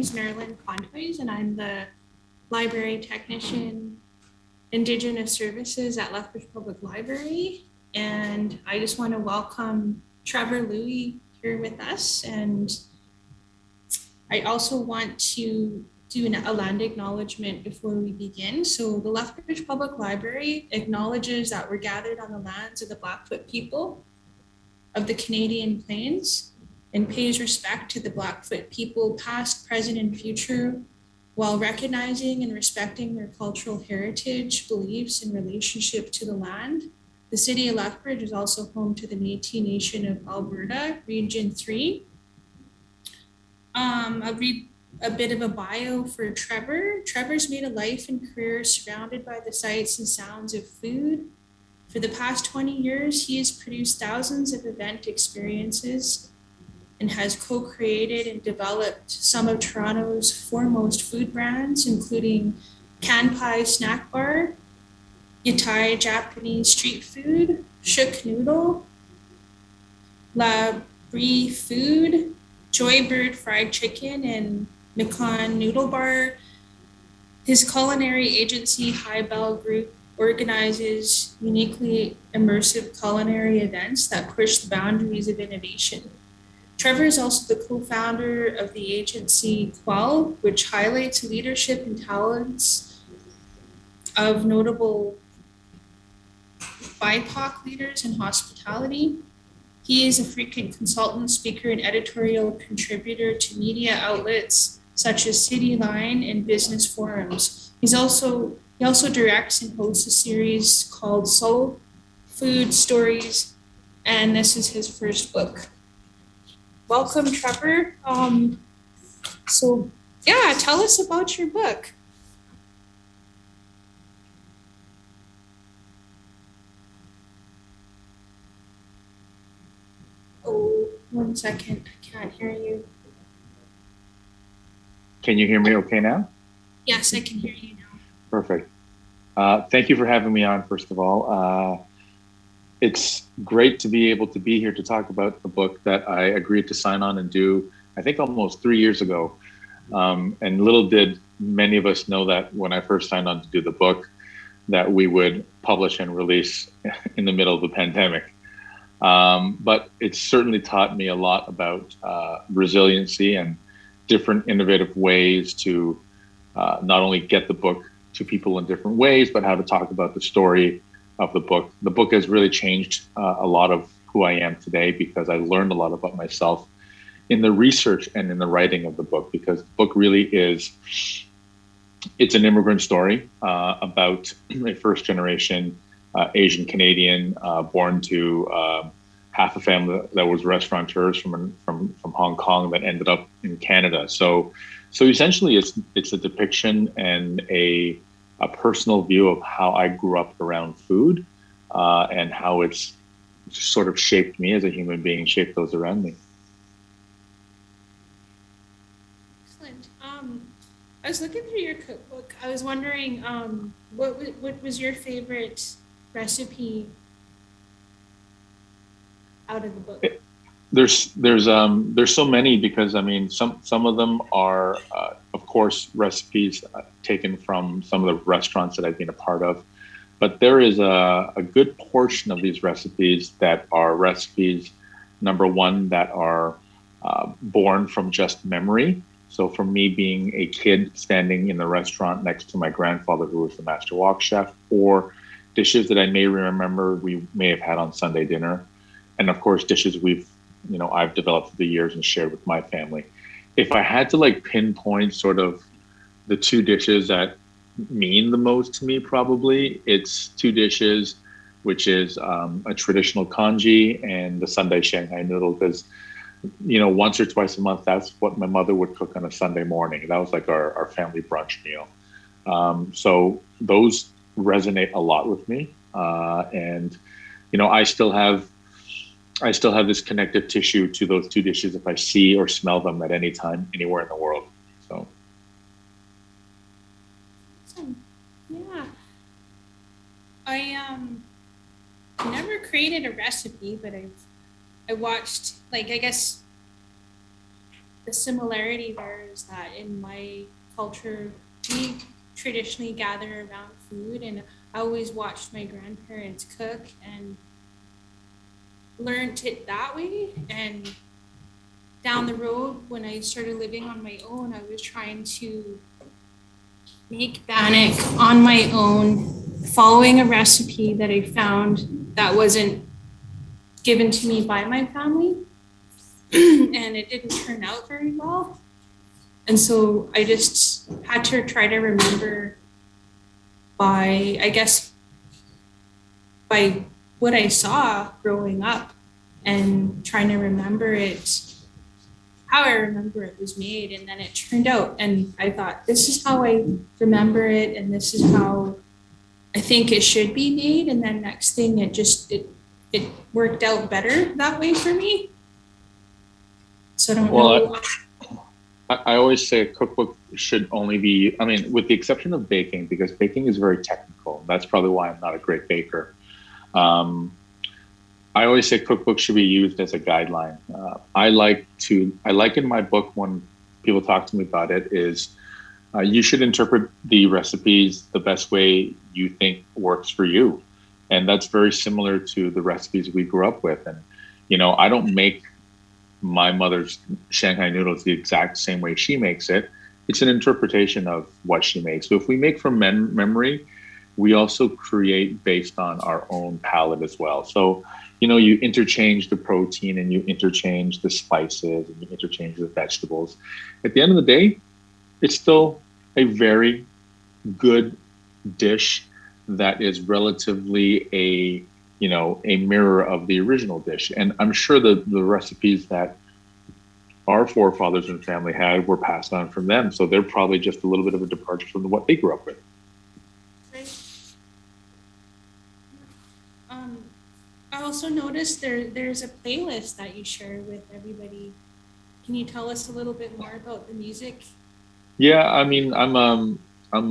is Marilyn Contoys, and I'm the library technician, Indigenous Services at Lethbridge Public Library. And I just want to welcome Trevor Louie here with us. And I also want to do a land acknowledgement before we begin. So the Lethbridge Public Library acknowledges that we're gathered on the lands of the Blackfoot people of the Canadian Plains and pays respect to the Blackfoot people, past, present, and future, while recognizing and respecting their cultural heritage, beliefs, and relationship to the land. The city of Lethbridge is also home to the Métis Nation of Alberta, Region 3. I'll read a bit of a bio for Trevor. Trevor's made a life and career surrounded by the sights and sounds of food. For the past 20 years, he has produced thousands of event experiences and has co-created and developed some of Toronto's foremost food brands, including Can Pie Snack Bar, Yatai Japanese Street Food, Shook Noodle, La Brie Food, Joybird Fried Chicken, and Mekon Noodle Bar. His culinary agency, High Bell Group, organizes uniquely immersive culinary events that push the boundaries of innovation. Trevor is also the co-founder of the agency Quell, which highlights leadership and talents of notable BIPOC leaders in hospitality. He is a frequent consultant, speaker, and editorial contributor to media outlets such as City Line and business forums. He also directs and hosts a series called Soul Food Stories, and this is his first book. Welcome, Trevor. Tell us about your book. Oh, 1 second, I can't hear you. Can you hear me okay now? Yes, I can hear you now. Perfect. Thank you for having me on, first of all. It's great to be able to be here to talk about the book that I agreed to sign on and do, I think almost 3 years ago. And little did many of us know that when I first signed on to do the book, that we would publish and release in the middle of the pandemic. But it's certainly taught me a lot about resiliency and different innovative ways to not only get the book to people in different ways, but how to talk about the story of the book. The book has really changed a lot of who I am today because I learned a lot about myself in the research and in the writing of the book, because the book really is, it's an immigrant story about a first generation Asian Canadian born to half a family that was restaurateurs from Hong Kong that ended up in Canada. So essentially it's a depiction and a personal view of how I grew up around food and how it's sort of shaped me as a human being, shaped those around me. Excellent. I was looking through your cookbook. I was wondering, what was your favorite recipe out of the book? There's so many, because I mean some of them are of course recipes taken from some of the restaurants that I've been a part of, but there is a good portion of these recipes that are recipes, number one, that are born from just memory. So from me being a kid standing in the restaurant next to my grandfather, who was the master wok chef, or dishes that I may remember we may have had on Sunday dinner. And of course, dishes I've developed through the years and shared with my family. If I had to like pinpoint sort of the two dishes that mean the most to me, probably it's two dishes, which is a traditional congee and the Sunday Shanghai noodle, because once or twice a month, that's what my mother would cook on a Sunday morning. That was like our family brunch meal. So those resonate a lot with me. And I still have this connective tissue to those two dishes if I see or smell them at any time, anywhere in the world. So. Awesome. Yeah. I never created a recipe, but I watched, like, I guess the similarity there is that in my culture, we traditionally gather around food, and I always watched my grandparents cook and learned it that way. And down the road, when I started living on my own, I was trying to make bannock on my own, following a recipe that I found that wasn't given to me by my family. And it didn't turn out very well. And so I just had to try to remember by, I guess, by what I saw growing up and trying to remember it, how I remember it was made. And then it turned out, and I thought, this is how I remember it, and this is how I think it should be made. And then next thing, it worked out better that way for me. So I don't know. I always say a cookbook should only be, I mean, with the exception of baking, because baking is very technical. That's probably why I'm not a great baker. I always say cookbooks should be used as a guideline. I like in my book when people talk to me about it is you should interpret the recipes the best way you think works for you. And that's very similar to the recipes we grew up with. And, I don't make my mother's Shanghai noodles the exact same way she makes it. It's an interpretation of what she makes. So if we make from memory, we also create based on our own palate as well. So, you interchange the protein and you interchange the spices and you interchange the vegetables. At the end of the day, it's still a very good dish that is relatively a mirror of the original dish. And I'm sure the recipes that our forefathers and family had were passed on from them. So they're probably just a little bit of a departure from what they grew up with. I also noticed there's a playlist that you share with everybody. Can you tell us a little bit more about the music? Yeah, I mean, I'm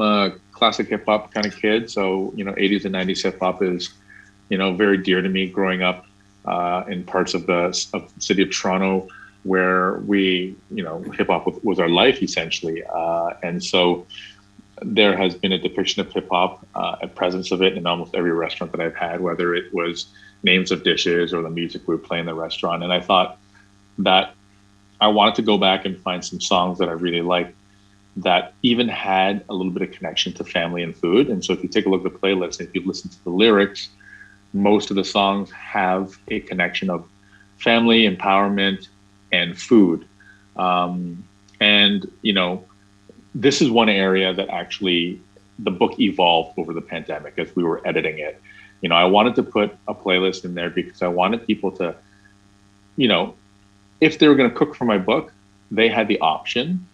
a classic hip hop kind of kid, so 80s and 90s hip hop is very dear to me. Growing up in parts of the city of Toronto, where we hip hop was our life essentially, and so there has been a depiction of hip hop, a presence of it in almost every restaurant that I've had, whether it was names of dishes or the music we would play in the restaurant. And I thought that I wanted to go back and find some songs that I really liked that even had a little bit of connection to family and food. And so if you take a look at the playlist, if you listen to the lyrics, most of the songs have a connection of family, empowerment, and food. And this is one area that actually the book evolved over the pandemic as we were editing it. I wanted to put a playlist in there because I wanted people to, if they were going to cook for my book, they had the option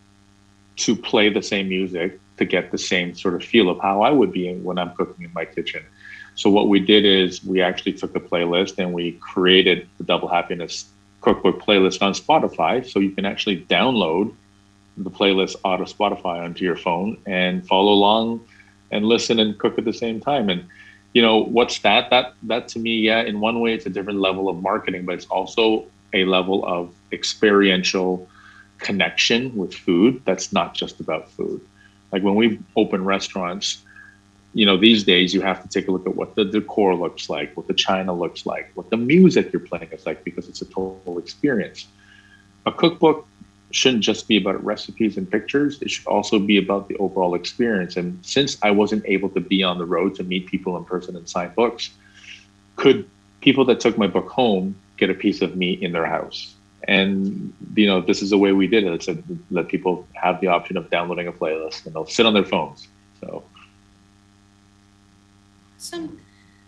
to play the same music to get the same sort of feel of how I would be when I'm cooking in my kitchen. So what we did is we actually took the playlist and we created the Double Happiness Cookbook playlist on Spotify. So you can actually download the playlist out of Spotify onto your phone and follow along and listen and cook at the same time. And what's that? That to me, yeah, in one way it's a different level of marketing, but it's also a level of experiential connection with food that's not just about food. Like when we open restaurants, these days you have to take a look at what the decor looks like, what the china looks like, what the music you're playing is like, because it's a total experience. A cookbook shouldn't just be about recipes and pictures. It should also be about the overall experience. And since I wasn't able to be on the road to meet people in person and sign books, could people that took my book home get a piece of me in their house? And this is the way we did it. It's to let people have the option of downloading a playlist and they'll sit on their phones. So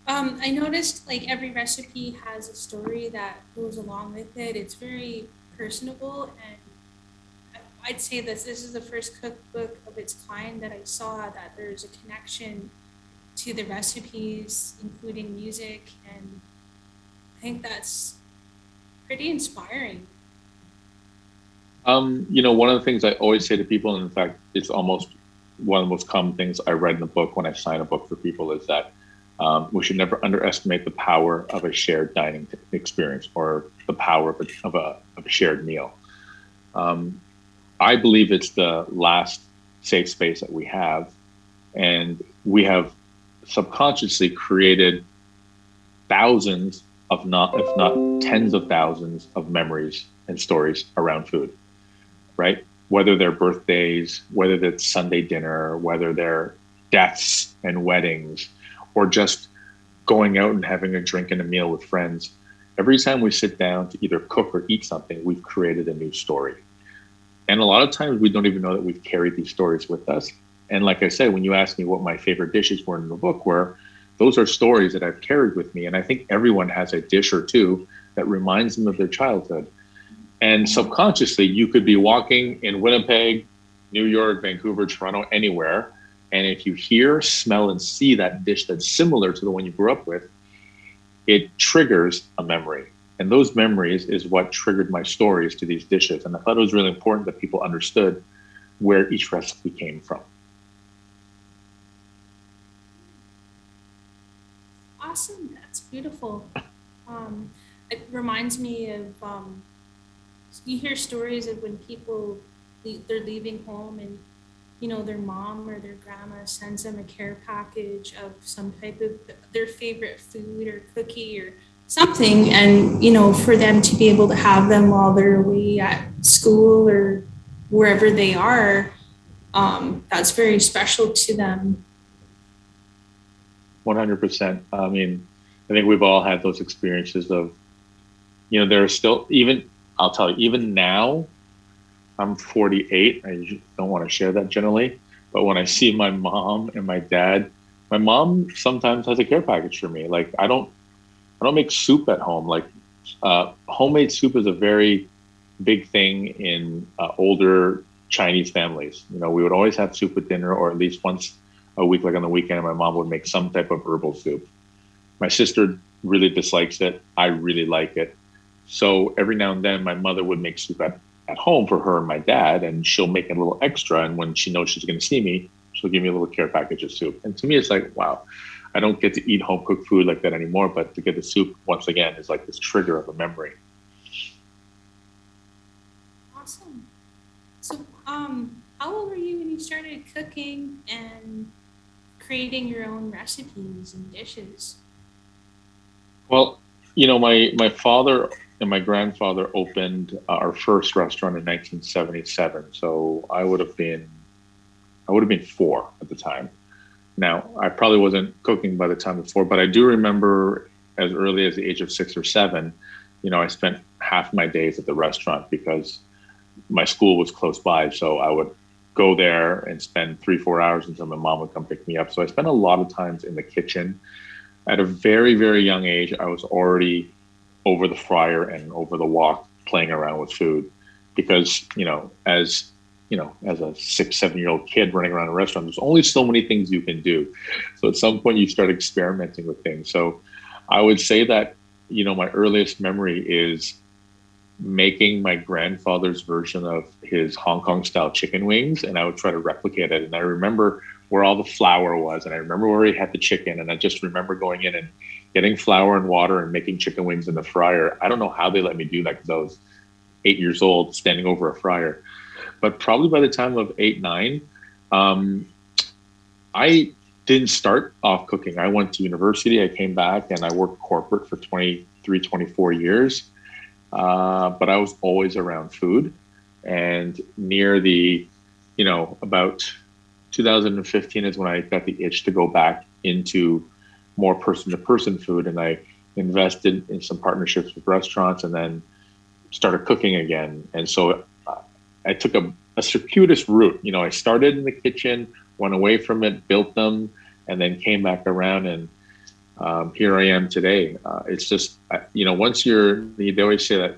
I noticed like every recipe has a story that goes along with it. It's very personable, and I'd say this is the first cookbook of its kind that I saw that there's a connection to the recipes, including music, and I think that's pretty inspiring. One of the things I always say to people, and in fact, it's almost one of the most common things I write in the book when I sign a book for people, is that we should never underestimate the power of a shared dining experience or the power of a shared meal. I believe it's the last safe space that we have. And we have subconsciously created thousands of not, if not tens of thousands of memories and stories around food, right? Whether they're birthdays, whether that's Sunday dinner, whether they're deaths and weddings, or just going out and having a drink and a meal with friends. Every time we sit down to either cook or eat something, we've created a new story. And a lot of times we don't even know that we've carried these stories with us. And like I said, when you asked me what my favorite dishes were in the book were, those are stories that I've carried with me. And I think everyone has a dish or two that reminds them of their childhood. And subconsciously, you could be walking in Winnipeg, New York, Vancouver, Toronto, anywhere. And if you hear, smell, and see that dish that's similar to the one you grew up with, it triggers a memory. And those memories is what triggered my stories to these dishes. And I thought it was really important that people understood where each recipe came from. Awesome. That's beautiful. It reminds me of you hear stories of when people they're leaving home and their mom or their grandma sends them a care package of some type of their favorite food or cookie or something, and for them to be able to have them while they're away at school or wherever they are, that's very special to them. 100%. I mean, I think we've all had those experiences of, there are still, even, I'll tell you, even now, I'm 48. I don't want to share that generally, but when I see my mom and my dad, my mom sometimes has a care package for me. Like I don't make soup at home. Like homemade soup is a very big thing in older Chinese families. We would always have soup at dinner, or at least once a week, like on the weekend, my mom would make some type of herbal soup. My sister really dislikes it. I really like it. So every now and then, my mother would make soup at home for her and my dad, and she'll make it a little extra. And when she knows she's going to see me, she'll give me a little care package of soup. And to me, it's like, wow, I don't get to eat home cooked food like that anymore. But to get the soup once again is like this trigger of a memory. Awesome. So, how old were you when you started cooking and creating your own recipes and dishes? Well, my father and my grandfather opened our first restaurant in 1977. So I would have been 4 at the time. Now, I probably wasn't cooking by the time of 4, but I do remember as early as the age of 6 or 7, I spent half my days at the restaurant because my school was close by. So I would go there and spend 3, 4 hours until my mom would come pick me up. So I spent a lot of times in the kitchen. At a very, very young age, I was already over the fryer and over the wok playing around with food because, as a 6, 7-year-old kid running around a restaurant, there's only so many things you can do. So at some point you start experimenting with things. So I would say that, my earliest memory is making my grandfather's version of his Hong Kong style chicken wings, and I would try to replicate it. And I remember where all the flour was, and I remember where he had the chicken, and I just remember going in and getting flour and water and making chicken wings in the fryer. I don't know how they let me do that because I was 8 years old standing over a fryer. But probably by the time of 8, 9, I didn't start off cooking. I went to university, I came back, and I worked corporate for 23, 24 years. But I was always around food. And near about 2015 is when I got the itch to go back into more person to person food. And I invested in some partnerships with restaurants and then started cooking again. And so I took a circuitous route. I started in the kitchen, went away from it, built them, and then came back around. And here I am today. It's just, they always say that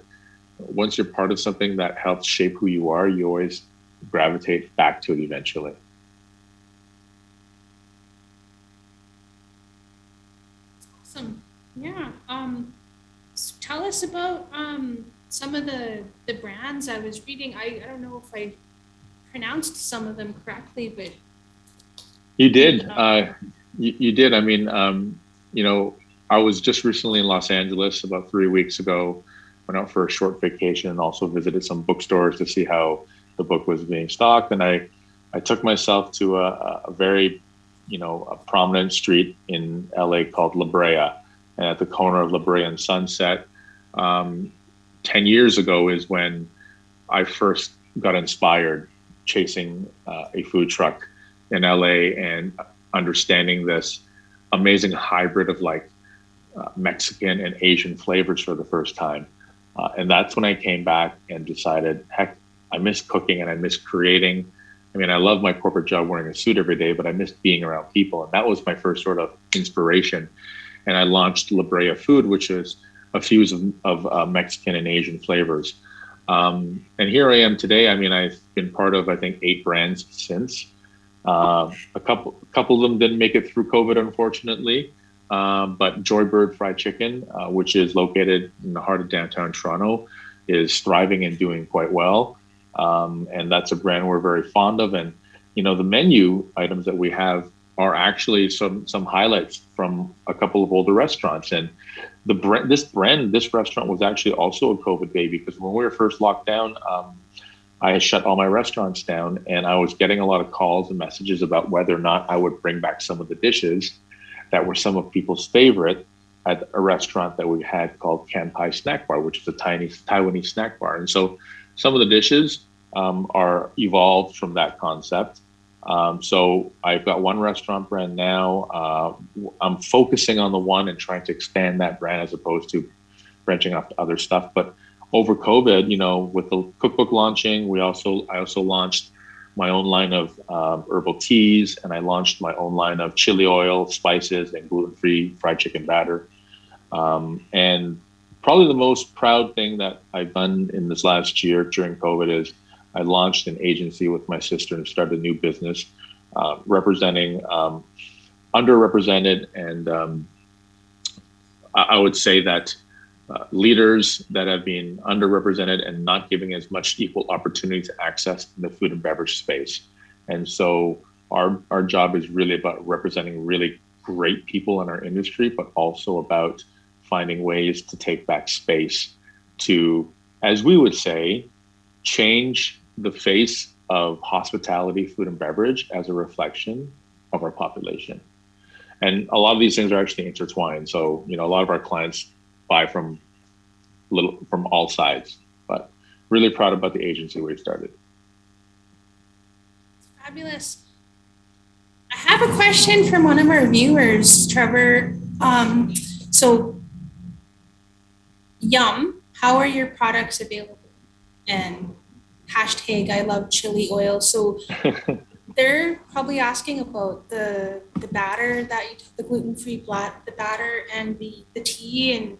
once you're part of something that helps shape who you are, you always gravitate back to it eventually. Awesome. Yeah. Tell us about some of the brands I was reading. I don't know if I pronounced some of them correctly, but You the did. You did. I mean, I was just recently in Los Angeles about 3 weeks ago. Went out for a short vacation and also visited some bookstores to see how the book was being stocked, and I took myself to a very, a prominent street in LA called La Brea, and at the corner of La Brea and Sunset. 10 years ago is when I first got inspired chasing a food truck in LA and understanding this amazing hybrid of like Mexican and Asian flavors for the first time. And that's when I came back and decided, heck, I miss cooking and I miss creating. I mean, I love my corporate job wearing a suit every day, but I miss being around people. And that was my first sort of inspiration. And I launched La Brea Food, which is a fusion of Mexican and Asian flavors. And here I am today. I mean, I've been part of, I think, 8 brands since. A couple of them didn't make it through COVID, unfortunately. But Joybird Fried Chicken, which is located in the heart of downtown Toronto, is thriving and doing quite well. And that's a brand we're very fond of. And, the menu items that we have are actually some highlights from a couple of older restaurants. And this restaurant was actually also a COVID baby, because when we were first locked down, I had shut all my restaurants down, and I was getting a lot of calls and messages about whether or not I would bring back some of the dishes that were some of people's favorite at a restaurant that we had called Kanpai Snack Bar, which is a tiny Taiwanese snack bar. And so some of the dishes are evolved from that concept. So I've got one restaurant brand now. I'm focusing on the one and trying to expand that brand as opposed to branching off to other stuff. But over COVID, with the cookbook launching, I also launched my own line of herbal teas, and I launched my own line of chili oil, spices, and gluten-free fried chicken batter. And probably the most proud thing that I've done in this last year during COVID is I launched an agency with my sister and started a new business representing underrepresented, and I would say that leaders that have been underrepresented and not giving as much equal opportunity to access in the food and beverage space. And so our job is really about representing really great people in our industry, but also about finding ways to take back space to, as we would say, change the face of hospitality, food and beverage as a reflection of our population. And a lot of these things are actually intertwined. So, a lot of our clients buy from all sides, but really proud about the agency we started. Fabulous. I have a question from one of our viewers, Trevor. So, Yum, how are your products available? And hashtag I love chili oil. So they're probably asking about the batter that you took, the gluten-free the batter and the tea and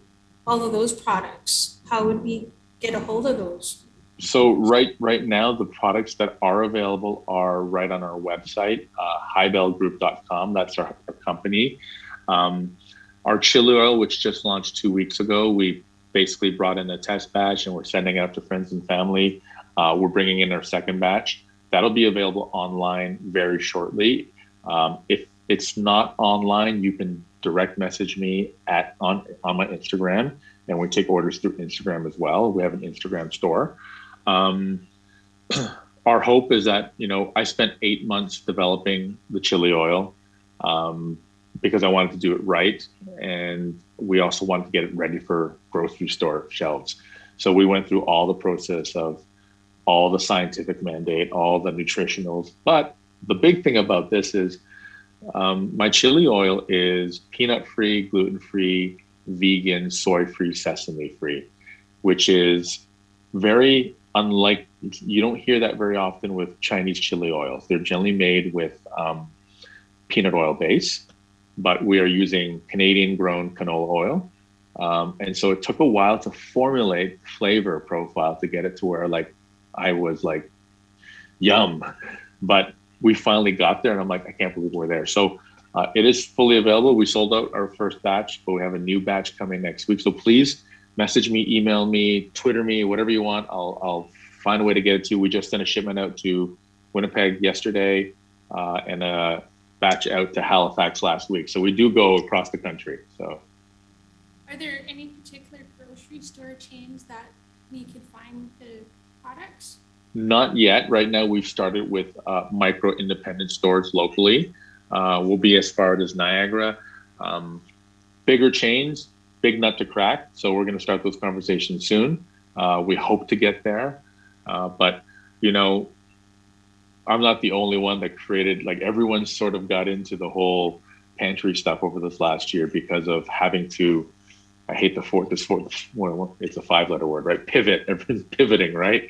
all of those products. How would we get a hold of those? So right now, the products that are available are right on our website, highbellgroup.com. That's our company. Our chili oil, which just launched 2 weeks ago, we basically brought in a test batch and we're sending it out to friends and family. We're bringing in our second batch. That'll be available online very shortly. If it's not online, you can direct message me on my Instagram, and we take orders through Instagram as well. We have an Instagram store. Our hope is that, I spent 8 months developing the chili oil because I wanted to do it right. And we also wanted to get it ready for grocery store shelves. So we went through all the process of all the scientific mandate, all the nutritionals. But the big thing about this is my chili oil is peanut-free, gluten-free, vegan, soy-free, sesame-free, which is very unlike, you don't hear that very often with Chinese chili oils. They're generally made with peanut oil base, but we are using Canadian-grown canola oil. And so it took a while to formulate flavor profile to get it to where I was like, yum. But we finally got there, and I'm like, I can't believe we're there. So it is fully available. We sold out our first batch, but we have a new batch coming next week. So please message me, email me, Twitter me, whatever you want. I'll find a way to get it to you. We just sent a shipment out to Winnipeg yesterday and a batch out to Halifax last week. So we do go across the country. So, are there any particular grocery store chains that we could find the products? Not yet. Right now, we've started with micro independent stores locally. We'll be as far as Niagara. Um, Bigger chains, big nut to crack. So we're going to start those conversations soon. We hope to get there. But, you know, I'm not the only one that created, like, everyone sort of got into the whole pantry stuff over this last year because of having to, I hate well, it's a 5 letter word, right? Pivot, everyone's pivoting, right?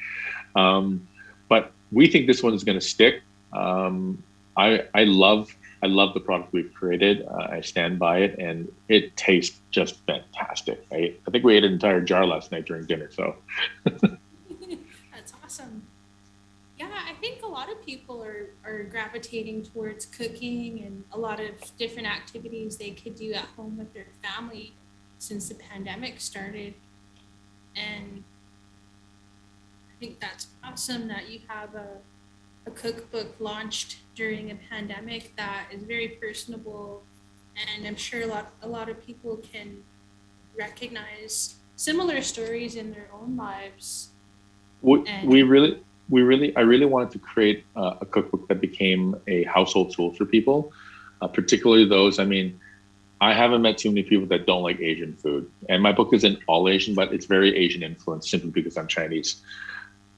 Um, but we think this one is going to stick. Um, I love the product we've created. I stand by it, and it tastes just fantastic. I think we ate an entire jar last night during dinner. So That's awesome. Yeah, I think a lot of people are gravitating towards cooking and a lot of different activities they could do at home with their family since the pandemic started. And I think that's awesome that you have a cookbook launched during a pandemic that is very personable. And I'm sure a lot of people can recognize similar stories in their own lives. we, we And really, I really wanted to create a cookbook that became a household tool for people, particularly those. I mean, I haven't met too many people that don't like Asian food, and my book isn't all Asian, but it's very Asian influenced simply because I'm Chinese.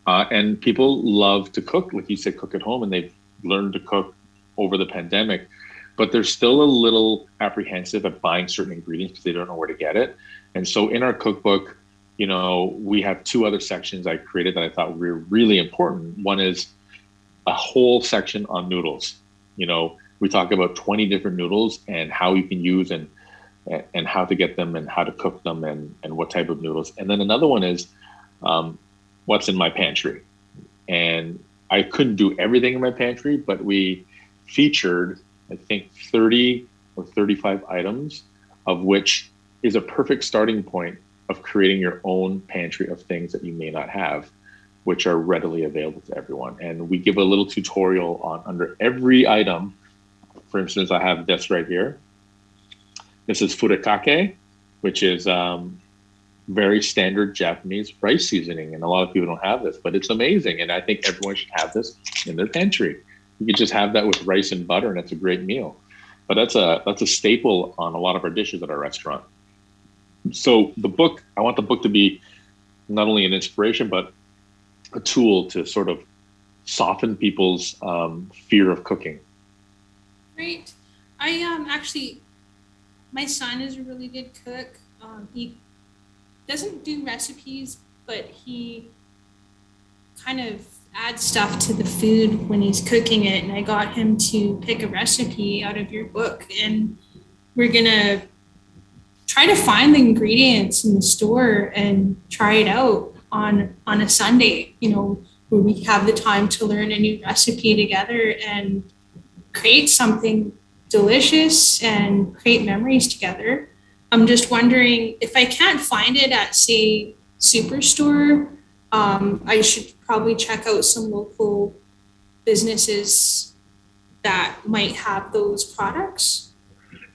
And people love to cook, like you said, cook at home, and they've learned to cook over the pandemic. But they're still a little apprehensive at buying certain ingredients because they don't know where to get it. And so in our cookbook, you know, we have two other sections I created that I thought were really important. One is a whole section on noodles. You know, we talk about 20 different noodles and how you can use and how to get them and how to cook them and what type of noodles. And then another one is um, what's in my pantry. And I couldn't do everything in my pantry, but we featured, I think, 30 or 35 items, of which is a perfect starting point of creating your own pantry of things that you may not have, which are readily available to everyone. And we give a little tutorial on under every item. For instance, I have this right here. This is furikake, which is very standard Japanese rice seasoning, and a lot of people don't have this, but it's amazing, and I think everyone should have this in their pantry. You could just have that with rice and butter, and it's a great meal. But that's a staple on a lot of our dishes at our restaurant. So the book, I want the book to be not only an inspiration, but a tool to sort of soften people's fear of cooking. great. I actually, my son is a really good cook. He doesn't do recipes, but he kind of adds stuff to the food when he's cooking it. And I got him to pick a recipe out of your book, and we're gonna try to find the ingredients in the store and try it out on a Sunday. You know, where we have the time to learn a new recipe together and create something delicious and create memories together. I'm just wondering if I can't find it at, say, Superstore, I should probably check out some local businesses that might have those products.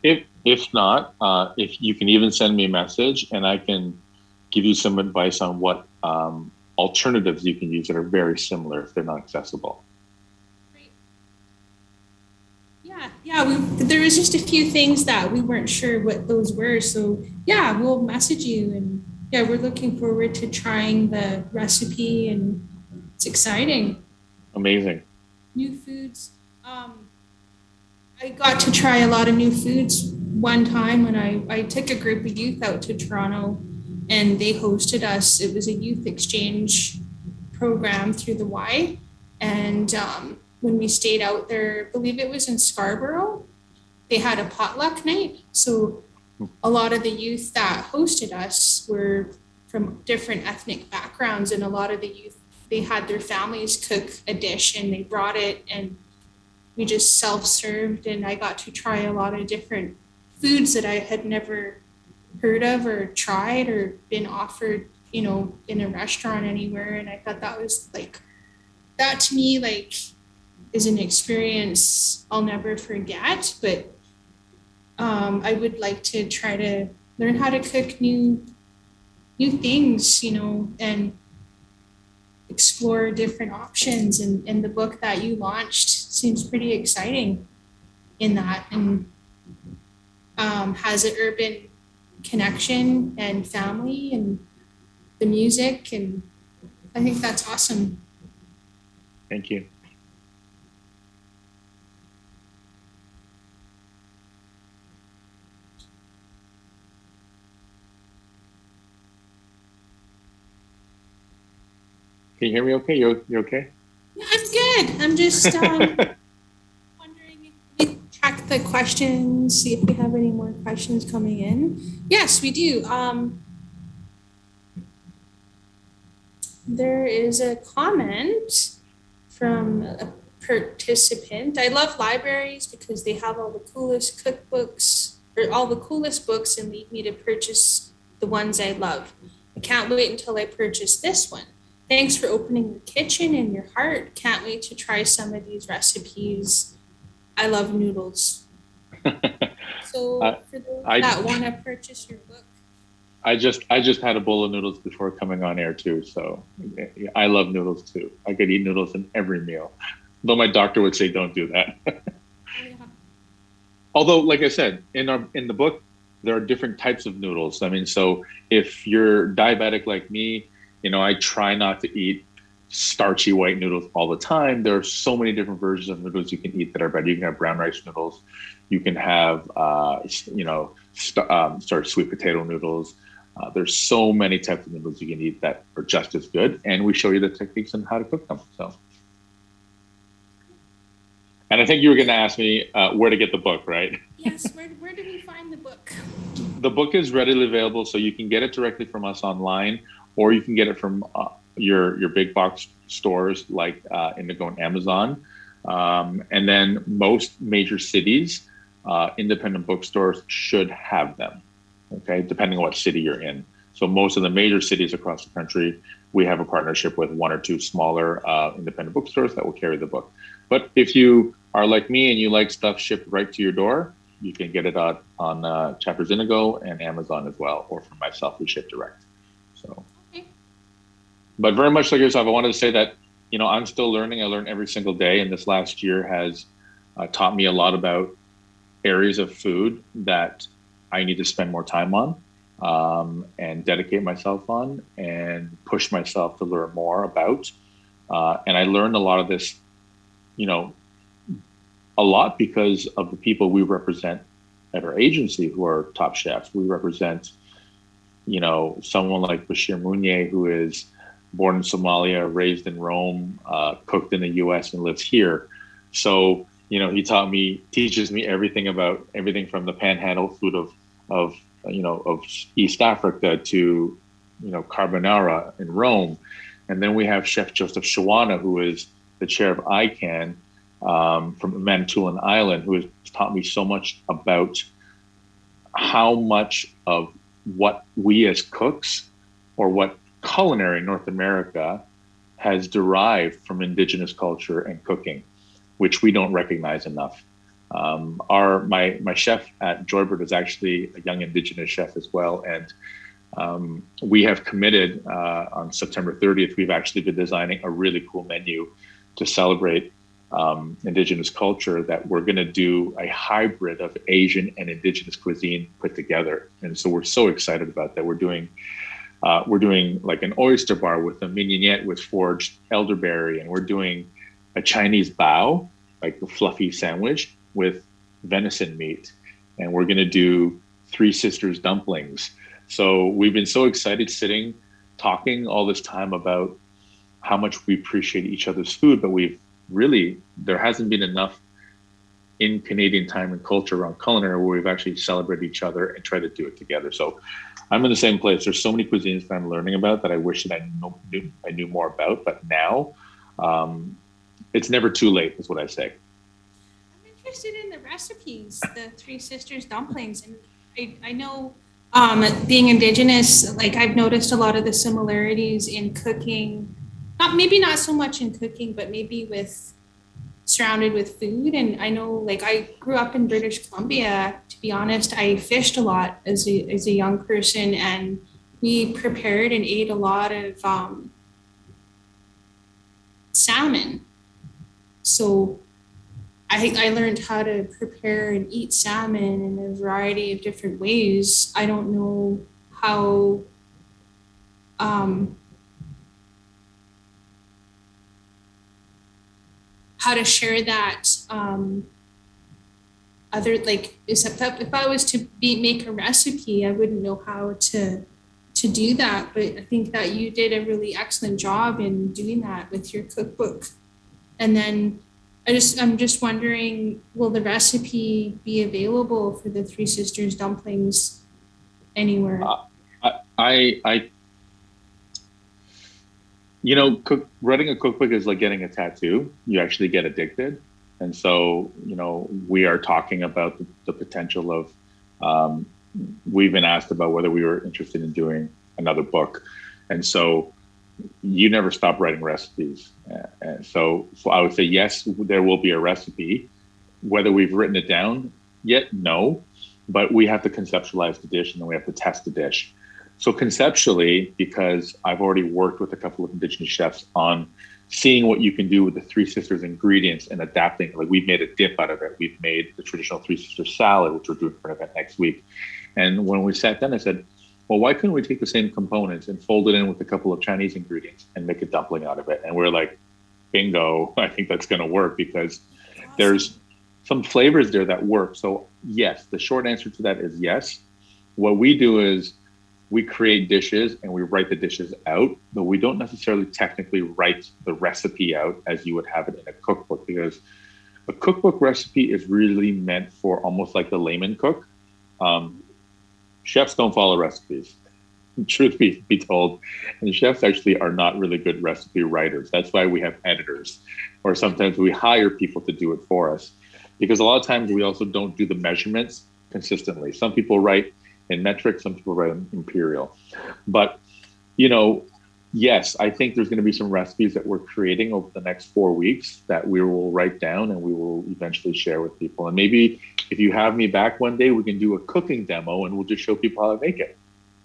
If not, if you can even send me a message, and I can give you some advice on what alternatives you can use that are very similar if they're not accessible. Great. Yeah, yeah. There was just a few things that we weren't sure what those were. So yeah, we'll message you, and yeah, we're looking forward to trying the recipe, and it's exciting. Amazing. New foods. Um, I got to try a lot of new foods one time when I took a group of youth out to Toronto, and they hosted us. It was a youth exchange program through the Y. And when we stayed out there, I believe it was in Scarborough, they had a potluck night. So a lot of the youth that hosted us were from different ethnic backgrounds, and a lot of the youth, they had their families cook a dish and they brought it, and we just self-served, and I got to try a lot of different foods that I had never heard of or tried or been offered, you know, in a restaurant anywhere. And I thought that was like, that to me, like, is an experience I'll never forget. But I would like to try to learn how to cook new things, you know, and explore different options. And the book that you launched seems pretty exciting in that, and has an urban connection and family and the music. And I think that's awesome. Thank you. Can you hear me okay? You're okay? Yeah, I'm good. I'm just wondering if we check the questions, see if we have any more questions coming in. Yes, we do. There is a comment from a participant. I love libraries because they have all the coolest cookbooks or all the coolest books and lead me to purchase the ones I love. I can't wait until I purchase this one. Thanks for opening your kitchen and your heart. Can't wait to try some of these recipes. I love noodles. So for those that want to purchase your book, I just had a bowl of noodles before coming on air too. So I love noodles too. I could eat noodles in every meal, though my doctor would say don't do that. Although, like I said, in the book, there are different types of noodles. I mean, so if you're diabetic like me, I try not to eat starchy white noodles all the time. There are so many different versions of noodles you can eat that are better. You can have brown rice noodles. You can have, sweet potato noodles. There's so many types of noodles you can eat that are just as good, and we show you the techniques on how to cook them. So, and I think you were going to ask me where to get the book, right? Yes, where do we find the book? The book is readily available, so you can get it directly from us online, or you can get it from your big box stores like Indigo and Amazon. And then most major cities, independent bookstores should have them, okay, depending on what city you're in. So most of the major cities across the country, we have a partnership with one or two smaller independent bookstores that will carry the book. But if you are like me and you like stuff shipped right to your door, you can get it on Chapters Indigo and Amazon as well, or from myself, we ship direct. So, Okay. but very much like yourself, I wanted to say that, I'm still learning. I learn every single day. And this last year has taught me a lot about areas of food that I need to spend more time on, and dedicate myself on and push myself to learn more about. And I learned a lot of this, a lot because of the people we represent at our agency who are top chefs. We represent, someone like Bashir Mounier, who is born in Somalia, raised in Rome, cooked in the US and lives here. So, he teaches me everything from the panhandle food of East Africa to, carbonara in Rome. And then we have Chef Joseph Shawana, who is the chair of ICANN, from Manitoulin Island, who has taught me so much about how much of what we as cooks, or what culinary North America has derived from indigenous culture and cooking, which we don't recognize enough. My chef at Joybird is actually a young indigenous chef as well, and we have committed on September 30th. We've actually been designing a really cool menu to celebrate indigenous culture, that we're going to do a hybrid of Asian and indigenous cuisine put together. And so we're so excited about that. We're doing like an oyster bar with a mignonette with foraged elderberry, and we're doing a Chinese bao, like a fluffy sandwich with venison meat, and we're going to do Three Sisters dumplings. So we've been so excited talking all this time about how much we appreciate each other's food, but there hasn't been enough in Canadian time and culture around culinary where we've actually celebrated each other and try to do it together. So I'm in the same place. There's so many cuisines that I'm learning about that I wish that I knew more about, but now it's never too late, is what I say. I'm interested in the recipes, the Three Sisters dumplings, and I know, being Indigenous, like I've noticed a lot of the similarities in cooking. Maybe not so much in cooking, but maybe surrounded with food. And I know, like, I grew up in British Columbia. To be honest, I fished a lot as a young person, and we prepared and ate a lot of salmon. So I learned how to prepare and eat salmon in a variety of different ways. I don't know how um, how to share that other like if I was to make a recipe, I wouldn't know how to do that. But I think that you did a really excellent job in doing that with your cookbook. And then I'm just wondering, will the recipe be available for the Three Sisters dumplings anywhere? Uh, I writing a cookbook is like getting a tattoo. You actually get addicted. And so, we are talking about the potential of, we've been asked about whether we were interested in doing another book. And so you never stop writing recipes. And so I would say, yes, there will be a recipe. Whether we've written it down yet, no, but we have to conceptualize the dish and then we have to test the dish. So conceptually, because I've already worked with a couple of Indigenous chefs on seeing what you can do with the Three Sisters ingredients and adapting, like we've made a dip out of it. We've made the traditional Three Sisters salad, which we're doing for an event next week. And when we sat down, I said, well, why couldn't we take the same components and fold it in with a couple of Chinese ingredients and make a dumpling out of it? And we're like, bingo, I think that's going to work because there's some flavors there that work. So yes, the short answer to that is yes. What we do is we create dishes and we write the dishes out, but we don't necessarily technically write the recipe out as you would have it in a cookbook, because a cookbook recipe is really meant for almost like the layman cook. Chefs don't follow recipes, truth be told. And chefs actually are not really good recipe writers. That's why we have editors, or sometimes we hire people to do it for us, because a lot of times we also don't do the measurements consistently. Some people write in metric, some people write in imperial. But, yes, I think there's going to be some recipes that we're creating over the next 4 weeks that we will write down and we will eventually share with people. And maybe if you have me back one day, we can do a cooking demo and we'll just show people how to make it.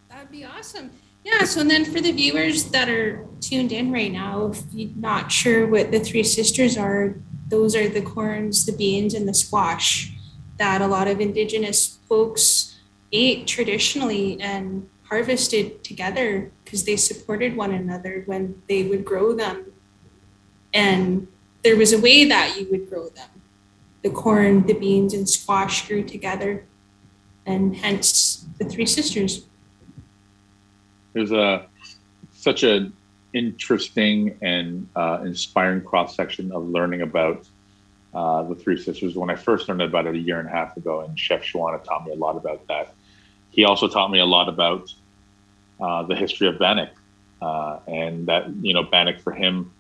That'd be awesome. Yeah. So then for the viewers that are tuned in right now, if you're not sure what the Three Sisters are, those are the corns, the beans, and the squash that a lot of Indigenous folks ate traditionally and harvested together because they supported one another when they would grow them. And there was a way that you would grow them. The corn, the beans, and squash grew together, and hence the Three Sisters. There's such an interesting and inspiring cross section of learning about the Three Sisters. When I first learned about it a year and a half ago, and Chef Shawana taught me a lot about that. He also taught me a lot about the history of Bannock, and that Bannock for him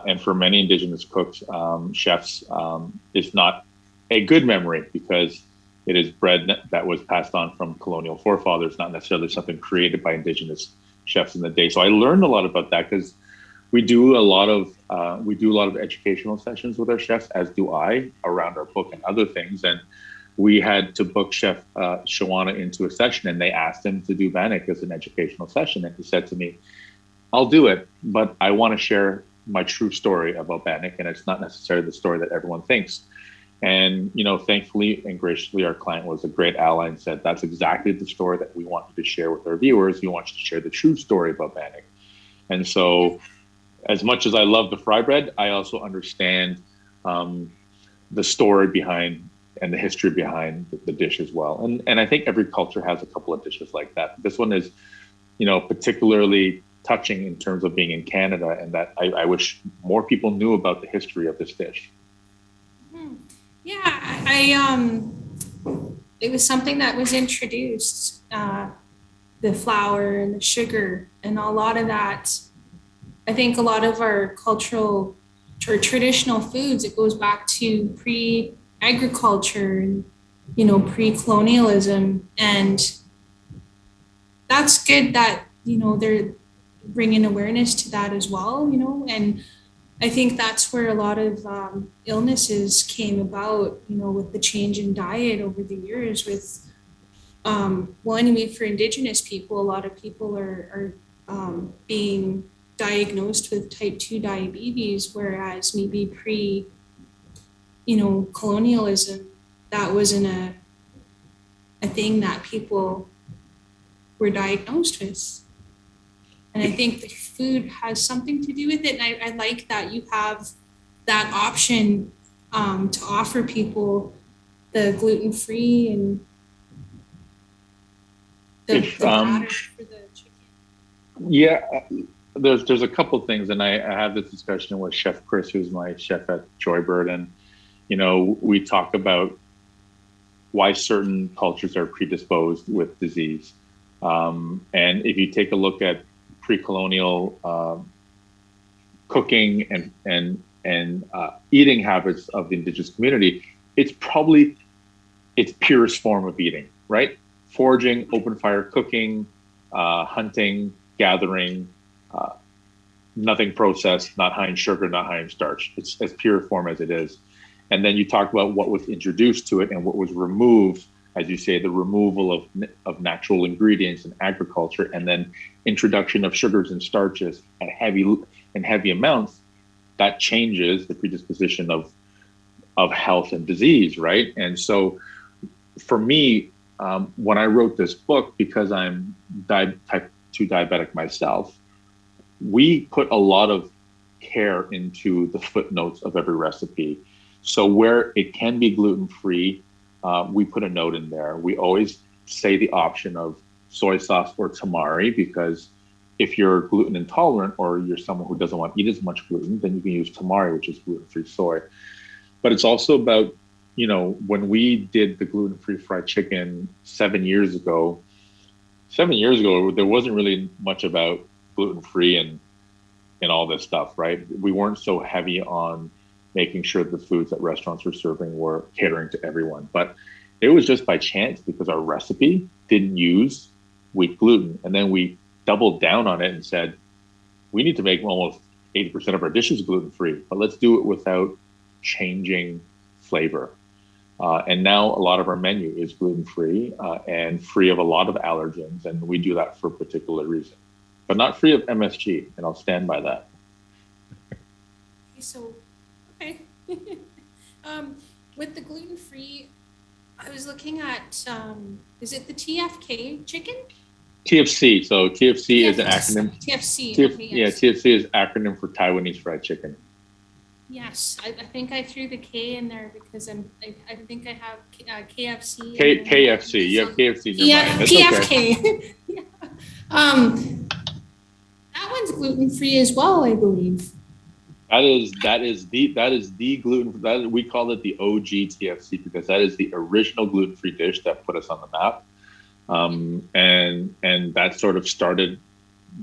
and for many Indigenous cooks, chefs, is not a good memory because it is bread that was passed on from colonial forefathers, not necessarily something created by Indigenous chefs in the day. So I learned a lot about that because we do a lot of educational sessions with our chefs, as do I, around our book and other things. And we had to book Chef Shawana into a session, and they asked him to do Bannock as an educational session. And he said to me, I'll do it, but I want to share my true story about Bannock, and it's not necessarily the story that everyone thinks. And, thankfully and graciously, our client was a great ally and said, that's exactly the story that we want you to share with our viewers. We want you to share the true story about Bannock. And so as much as I love the fry bread, I also understand the story behind and the history behind the dish as well. And I think every culture has a couple of dishes like that. This one is, particularly touching in terms of being in Canada, and that I wish more people knew about the history of this dish. Yeah, it was something that was introduced, the flour and the sugar and a lot of that. I think a lot of our cultural or traditional foods, it goes back to pre-agriculture and, pre-colonialism. And that's good that, they're bringing awareness to that as well, and I think that's where a lot of illnesses came about, with the change in diet over the years. With, well, anyway, for Indigenous people, a lot of people are being diagnosed with type 2 diabetes, whereas maybe colonialism, that wasn't a thing that people were diagnosed with. And I think the food has something to do with it. And I like that you have that option to offer people the gluten-free and the batter for the chicken. Yeah, there's a couple things, and I had this discussion with Chef Chris, who's my chef at Joybird, and we talk about why certain cultures are predisposed with disease. And if you take a look at pre-colonial cooking and eating habits of the indigenous community, it's probably its purest form of eating, right? Foraging, open fire cooking, hunting, gathering, nothing processed, not high in sugar, not high in starch. It's as pure form as it is. And then you talk about what was introduced to it and what was removed, as you say, the removal of natural ingredients in agriculture, and then introduction of sugars and starches at heavy amounts. That changes the predisposition of health and disease, right? And so for me, when I wrote this book, because I'm type 2 diabetic myself, we put a lot of care into the footnotes of every recipe. So where it can be gluten-free, we put a note in there. We always say the option of soy sauce or tamari, because if you're gluten intolerant or you're someone who doesn't want to eat as much gluten, then you can use tamari, which is gluten-free soy. But it's also about, when we did the gluten-free fried chicken 7 years ago, there wasn't really much about gluten-free and all this stuff, right? We weren't so heavy on making sure the foods that restaurants were serving were catering to everyone. But it was just by chance, because our recipe didn't use wheat gluten. And then we doubled down on it and said, we need to make almost 80% of our dishes gluten-free, but let's do it without changing flavor. And now a lot of our menu is gluten-free and free of a lot of allergens. And we do that for a particular reason, but not free of MSG. And I'll stand by that. Okay. With the gluten-free, I was looking at, is it the TFK chicken? TFC. So TFC is an acronym. TFC. Okay, yes. Yeah, TFC is acronym for Taiwanese fried chicken. Yes, I think I threw the K in there because I think I have KFC. KFC. You have KFC in your mind. That's PFK. Okay. Yeah. That one's gluten-free as well, I believe. That is the gluten. We call it the OG TFC because that is the original gluten-free dish that put us on the map, and that sort of started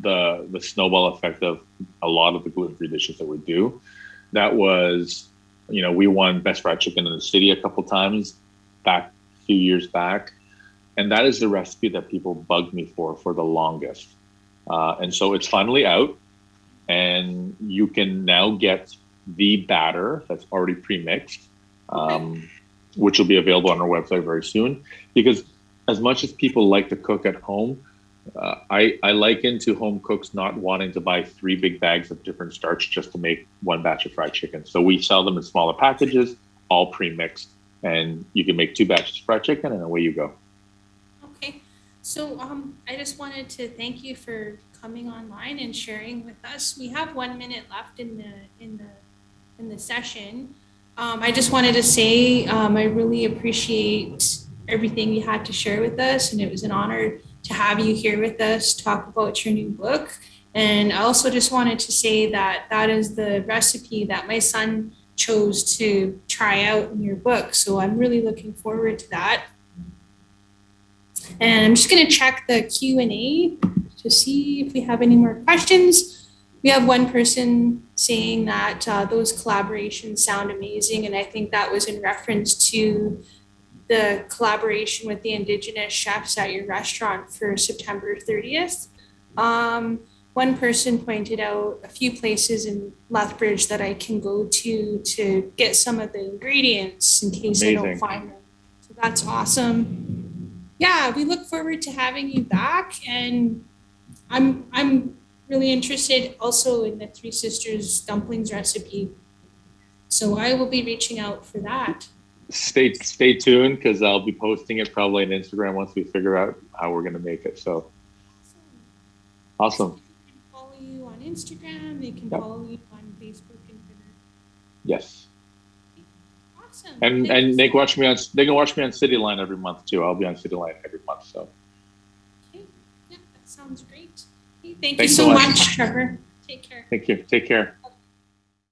the snowball effect of a lot of the gluten-free dishes that we do. That was, we won Best Fried Chicken in the City a couple times a few years back, and that is the recipe that people bugged me for the longest, and so it's finally out. And you can now get the batter that's already pre-mixed, which will be available on our website very soon. Because as much as people like to cook at home, I liken to home cooks not wanting to buy 3 big bags of different starch just to make one batch of fried chicken. So we sell them in smaller packages, all pre-mixed. And you can make 2 batches of fried chicken and away you go. Okay. So I just wanted to thank you for coming online and sharing with us. We have 1 minute left in the session. I just wanted to say I really appreciate everything you had to share with us, and it was an honor to have you here with us talk about your new book. And I also just wanted to say that that is the recipe that my son chose to try out in your book. So I'm really looking forward to that. And I'm just going to check the Q&A to see if we have any more questions. We have one person saying that those collaborations sound amazing. And I think that was in reference to the collaboration with the Indigenous chefs at your restaurant for September 30th. One person pointed out a few places in Lethbridge that I can go to get some of the ingredients in case I don't find them. So that's awesome. Yeah, we look forward to having you back, and I'm really interested also in the Three Sisters dumplings recipe. So I will be reaching out for that. Stay tuned because I'll be posting it probably on Instagram once we figure out how we're going to make it. So So awesome. people can follow you on Instagram, they can Yep. follow you on Facebook and Twitter. Yes. Awesome. And Thank you they so can much. watch me on Cityline every month too. I'll be on Cityline every month. So Okay. Yeah, that sounds great. Okay, thank you thanks so so much. much, Trevor. Take care. Thank you. Take care.